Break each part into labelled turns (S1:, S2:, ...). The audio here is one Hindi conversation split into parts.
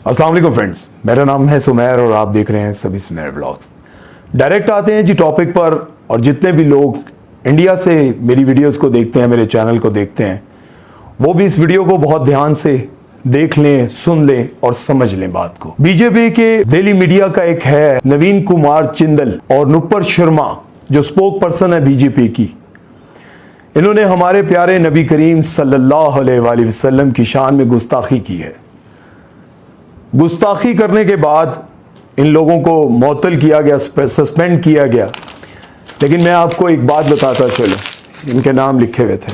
S1: अस्सलाम वालेकुम फ्रेंड्स, मेरा नाम है सुमेर और आप देख रहे हैं सभी सुमेर व्लॉग्स। डायरेक्ट आते हैं जी टॉपिक पर। और जितने भी लोग इंडिया से मेरी वीडियोस को देखते हैं, मेरे चैनल को देखते हैं, वो भी इस वीडियो को बहुत ध्यान से देख लें, सुन लें और समझ लें बात को। बीजेपी के दिल्ली मीडिया का एक है नवीन कुमार चिंदल और नुपुर शर्मा, जो स्पोक पर्सन है बीजेपी की। इन्होंने हमारे प्यारे नबी करीम सल्लल्लाहु अलैहि वसल्लम की शान में गुस्ताखी की है। गुस्ताखी करने के बाद इन लोगों को मुअत्तल किया गया, सस्पेंड किया गया। लेकिन मैं आपको एक बात बताता चलूं, इनके नाम लिखे हुए थे।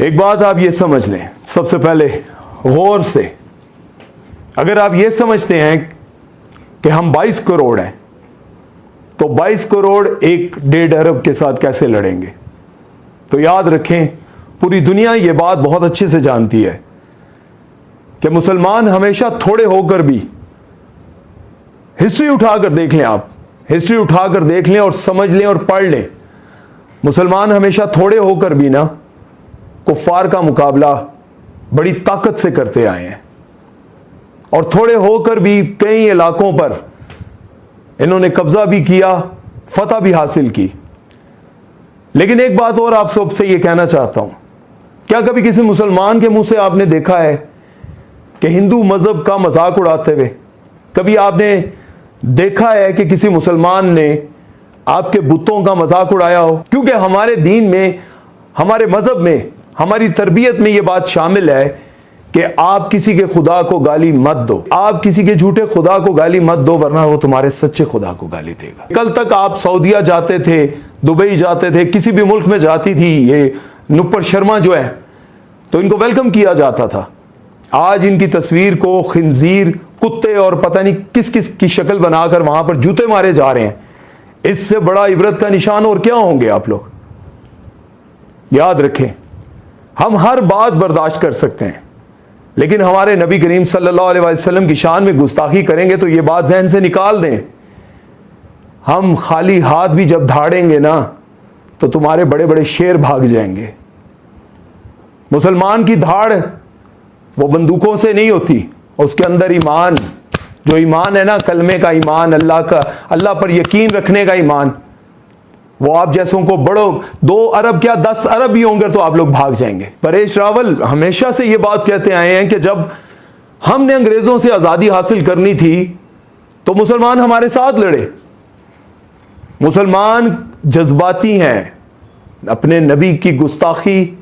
S1: एक बात आप ये समझ लें, सबसे पहले गौर से, अगर आप ये समझते हैं कि हम 22 करोड़ हैं, तो 22 करोड़ 1.5 अरब के साथ कैसे लड़ेंगे? तो याद रखें, पूरी दुनिया ये बात बहुत अच्छे से जानती है कि मुसलमान हमेशा थोड़े होकर भी, हिस्ट्री उठाकर देख लें, आप हिस्ट्री उठाकर देख लें और समझ लें और पढ़ लें, मुसलमान हमेशा थोड़े होकर भी ना कुफ्फार का मुकाबला बड़ी ताकत से करते आए हैं। और थोड़े होकर भी कई इलाकों पर इन्होंने कब्जा भी किया, फतह भी हासिल की। लेकिन एक बात और आप सबसे ये कहना चाहता हूं, क्या कभी किसी मुसलमान के मुंह से आपने देखा है कि हिंदू मजहब का मजाक उड़ाते हुए? कभी आपने देखा है कि किसी मुसलमान ने आपके बुतों का मजाक उड़ाया हो? क्योंकि हमारे दीन में, हमारे मजहब में, हमारी तरबियत में यह बात शामिल है कि आप किसी के खुदा को गाली मत दो, आप किसी के झूठे खुदा को गाली मत दो, वरना वो तुम्हारे सच्चे खुदा को गाली देगा। कल तक आप सऊदीया जाते थे, दुबई जाते थे, किसी भी मुल्क में जाती थी ये नुपुर शर्मा जो है, तो इनको वेलकम किया जाता था। आज इनकी तस्वीर को खिंजीर, कुत्ते और पता नहीं किस किस की शक्ल बनाकर वहां पर जूते मारे जा रहे हैं। इससे बड़ा इबरत का निशान और क्या होंगे आप लोग? याद रखें, हम हर बात बर्दाश्त कर सकते हैं, लेकिन हमारे नबी करीम सल्लल्लाहु अलैहि वसल्लम की शान में गुस्ताखी करेंगे तो ये बात जहन से निकाल दें। हम खाली हाथ भी जब धाड़ेंगे ना, तो तुम्हारे बड़े बड़े शेर भाग जाएंगे। मुसलमान की धाड़ वो बंदूकों से नहीं होती, उसके अंदर ईमान, जो ईमान है ना, कलमे का ईमान, अल्लाह का, अल्लाह पर यकीन रखने का ईमान, वो आप जैसों को बड़ो 2 अरब क्या 10 अरब भी होंगे तो आप लोग भाग जाएंगे। परेश रावल हमेशा से ये बात कहते आए हैं कि जब हमने अंग्रेजों से आजादी हासिल करनी थी तो मुसलमान हमारे साथ लड़े। मुसलमान जज्बाती हैं, अपने नबी की गुस्ताखी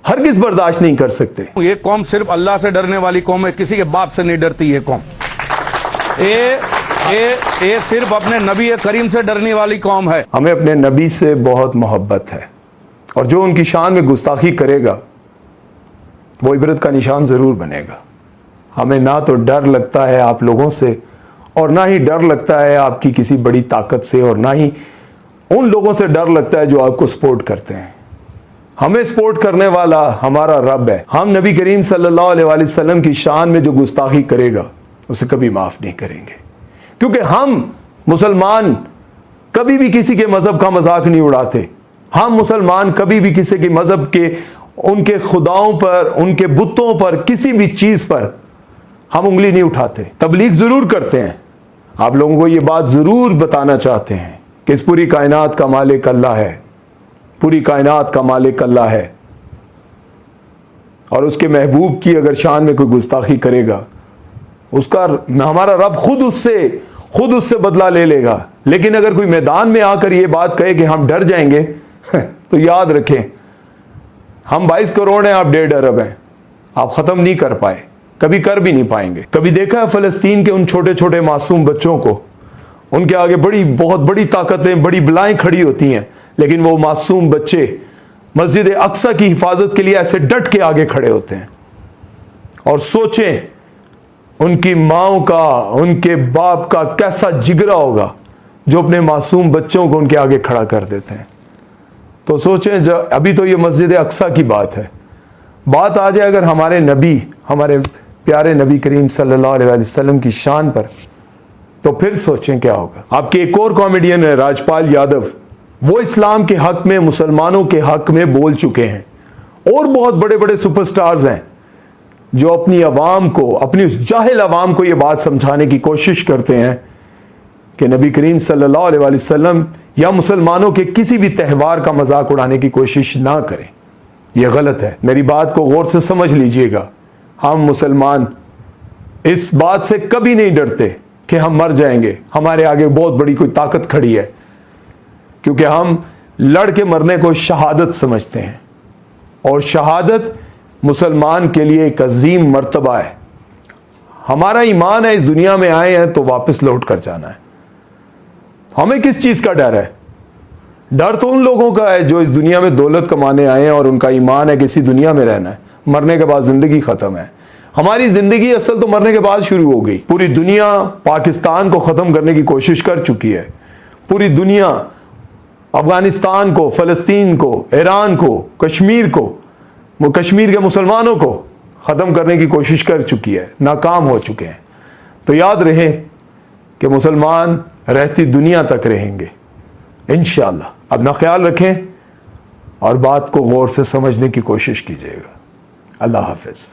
S1: हरगिज बर्दाश्त नहीं कर सकते।
S2: ये कौम सिर्फ अल्लाह से डरने वाली कौम है, किसी के बाप से नहीं डरती। ये कौम ये सिर्फ अपने नबी करीम से डरने वाली कौम है।
S1: हमें अपने नबी से बहुत मोहब्बत है, और जो उनकी शान में गुस्ताखी करेगा वो इबरत का निशान जरूर बनेगा। हमें ना तो डर लगता है आप लोगों से, और ना ही डर लगता है आपकी किसी बड़ी ताकत से, और ना ही उन लोगों से डर लगता है जो आपको सपोर्ट करते हैं। हमें सपोर्ट करने वाला हमारा रब है। हम नबी करीम सल्लल्लाहु अलैहि वसल्लम की शान में जो गुस्ताखी करेगा उसे कभी माफ नहीं करेंगे, क्योंकि हम मुसलमान कभी भी किसी के मजहब का मजाक नहीं उड़ाते। हम मुसलमान कभी भी किसी के मजहब के, उनके खुदाओं पर, उनके बुतों पर, किसी भी चीज पर हम उंगली नहीं उठाते। तबलीग जरूर करते हैं, आप लोगों को यह बात जरूर बताना चाहते हैं कि इस पूरी कायनात का मालिक अल्लाह है, पूरी कायनात का मालिक अल्लाह है, और उसके महबूब की अगर शान में कोई गुस्ताखी करेगा, उसका हमारा रब खुद उससे बदला ले लेगा। लेकिन अगर कोई मैदान में आकर ये बात कहे कि हम डर जाएंगे तो याद रखें, हम 22 करोड़ हैं, आप 1.5 अरब हैं, आप खत्म नहीं कर पाए, कभी कर भी नहीं पाएंगे। कभी देखा है फलस्तीन के उन छोटे छोटे मासूम बच्चों को? उनके आगे बहुत बड़ी ताकतें, बड़ी बलाएं खड़ी होती हैं, लेकिन वो मासूम बच्चे मस्जिद अक्सा की हिफाजत के लिए ऐसे डट के आगे खड़े होते हैं। और सोचें उनकी माओ का, उनके बाप का कैसा जिगरा होगा जो अपने मासूम बच्चों को उनके आगे खड़ा कर देते हैं। तो सोचें, अभी तो ये मस्जिद अक्सा की बात है, बात आ जाए अगर हमारे नबी, हमारे प्यारे नबी करीम सल्लल्लाहु अलैहि वसल्लम की शान पर, तो फिर सोचें क्या होगा। आपके एक और कॉमेडियन है राजपाल यादव, वो इस्लाम के हक में, मुसलमानों के हक में बोल चुके हैं, और बहुत बड़े बड़े सुपरस्टार्स हैं जो अपनी अवाम को, अपनी उस जाहिल अवाम को यह बात समझाने की कोशिश करते हैं कि नबी करीम सल्लल्लाहु अलैहि वसल्लम या मुसलमानों के किसी भी त्यौहार का मजाक उड़ाने की कोशिश ना करें। यह गलत है। मेरी बात को गौर से समझ लीजिएगा। हम मुसलमान इस बात से कभी नहीं डरते कि हम मर जाएंगे, हमारे आगे बहुत बड़ी कोई ताकत खड़ी है, क्योंकि हम लड़ के मरने को शहादत समझते हैं और शहादत मुसलमान के लिए एक अजीम मर्तबा है। हमारा ईमान है, इस दुनिया में आए हैं तो वापस लौट कर जाना है। हमें किस चीज का डर है? डर तो उन लोगों का है जो इस दुनिया में दौलत कमाने आए हैं और उनका ईमान है कि इसी दुनिया में रहना है, मरने के बाद जिंदगी खत्म है। हमारी जिंदगी असल तो मरने के बाद शुरू हो गई। पूरी दुनिया पाकिस्तान को खत्म करने की कोशिश कर चुकी है। पूरी दुनिया अफगानिस्तान को, फलस्तीन को, ईरान को, कश्मीर के मुसलमानों को खत्म करने की कोशिश कर चुकी है, नाकाम हो चुके हैं। तो याद रहे कि मुसलमान रहती दुनिया तक रहेंगे इंशाअल्लाह। अपना ख्याल रखें और बात को गौर से समझने की कोशिश कीजिएगा। अल्लाह हाफिज।